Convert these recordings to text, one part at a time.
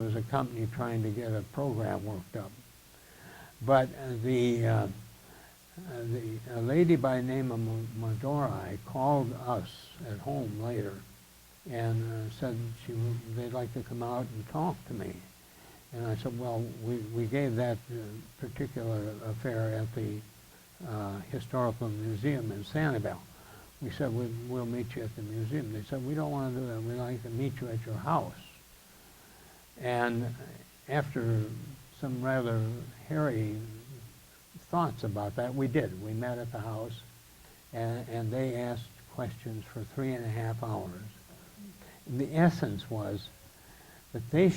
was a company trying to get a program worked up. But a lady by the name of Madorai called us at home later and said they'd like to come out and talk to me. And I said, well, we gave that particular affair at the Historical Museum in Sanibel. We said, we'll meet you at the museum. They said, we don't want to do that. We'd like to meet you at your house. And after some rather hairy thoughts about that, we did. We met at the house, and they asked questions for 3.5 hours. And the essence was that they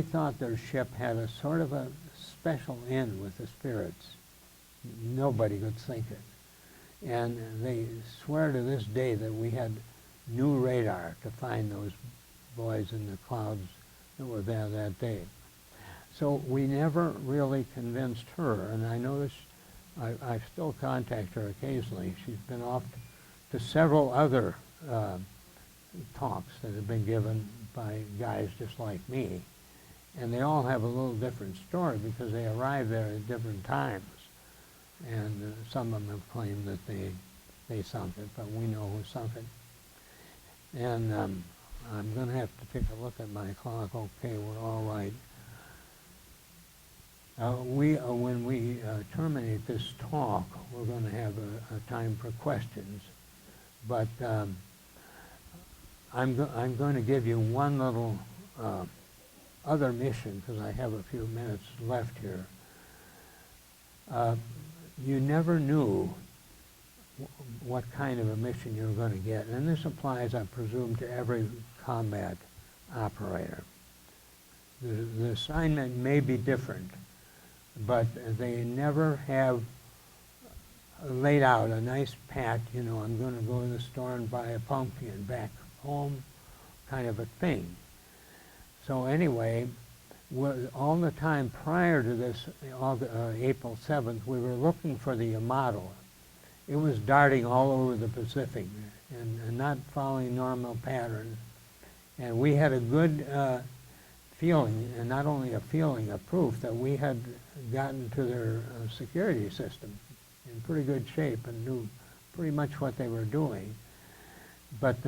thought their ship had a sort of a special end with the spirits. Nobody could sink it. And they swear to this day that we had new radar to find those boys in the clouds that were there that day. So we never really convinced her, and I notice I still contact her occasionally. She's been off to several other talks that have been given by guys just like me, and they all have a little different story because they arrived there at different times, and some of them have claimed that they sunk it, but we know who sunk it. And I'm going to have to take a look at my clock. Okay, we're all right. When we terminate this talk, we're going to have a time for questions. But I'm going to give you one little other mission, because I have a few minutes left here. You never knew what kind of a mission you were going to get. And this applies, I presume, to every combat operator. The assignment may be different, but they never have laid out a nice pat, you know, I'm going to go to the store and buy a pumpkin back home kind of a thing. So anyway, all the time prior to this, April 7th, we were looking for the Yamato. It was darting all over the Pacific and not following normal patterns. And we had a good feeling, and not only a feeling, a proof that we had gotten to their security system in pretty good shape and knew pretty much what they were doing. But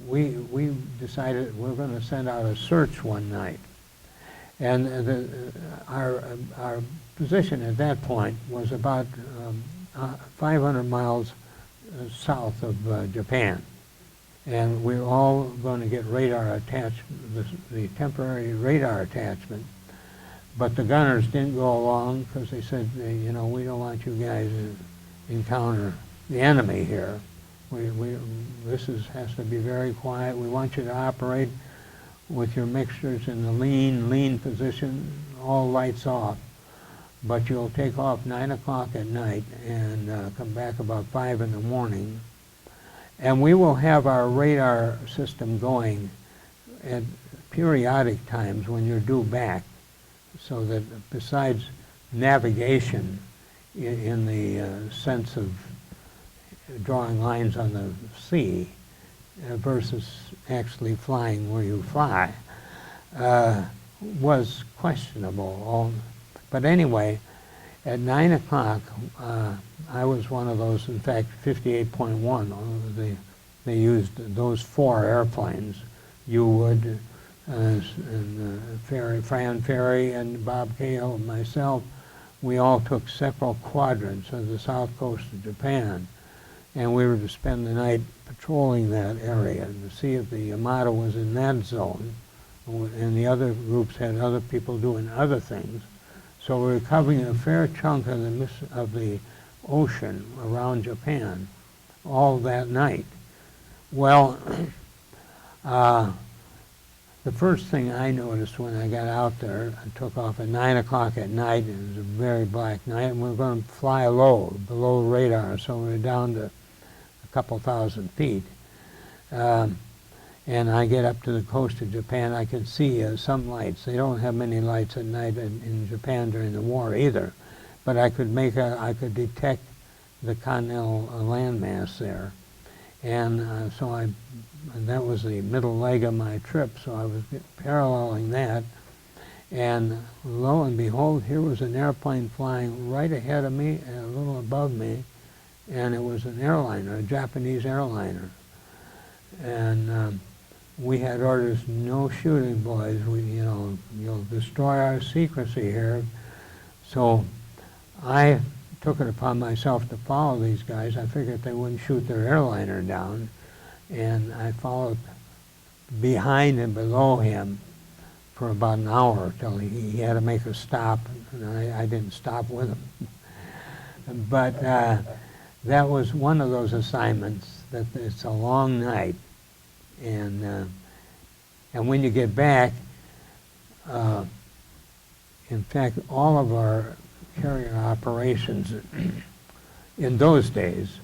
we decided we're going to send out a search one night. And our position at that point was about 500 miles south of Japan. And we were all going to get radar attached, the temporary radar attachment. But the gunners didn't go along because they said, you know, we don't want you guys to encounter the enemy here. This has to be very quiet. We want you to operate with your mixtures in the lean position, all lights off. But you'll take off 9 o'clock at night and come back about 5 in the morning. And we will have our radar system going at periodic times when you're due back, so that besides navigation in the sense of drawing lines on the sea versus actually flying where you fly, was questionable. But anyway, at 9 o'clock, I was one of those, in fact, 58.1, they used those 4 airplanes, you would, and Fran Ferry and Bob Cahill and myself. We all took several quadrants of the south coast of Japan, and we were to spend the night patrolling that area and to see if the Yamato was in that zone, and the other groups had other people doing other things. So we were covering a fair chunk of the ocean around Japan all that night. Well, the first thing I noticed when I got out there, I took off at 9 o'clock at night, and it was a very black night, and we were going to fly low, below radar, so we were down to a couple thousand feet. And I get up to the coast of Japan, I could see some lights. They don't have many lights at night in Japan during the war either, but I could detect the continental landmass there. And that was the middle leg of my trip, so I was paralleling that. And lo and behold, here was an airplane flying right ahead of me and a little above me, and it was an airliner, a Japanese airliner. And we had orders, no shooting, boys. You'll destroy our secrecy here. So I took it upon myself to follow these guys. I figured they wouldn't shoot their airliner down, and I followed behind and below him for about an hour till he had to make a stop, and I didn't stop with him. But that was one of those assignments that it's a long night, and when you get back, in fact, all of our carrier operations in those days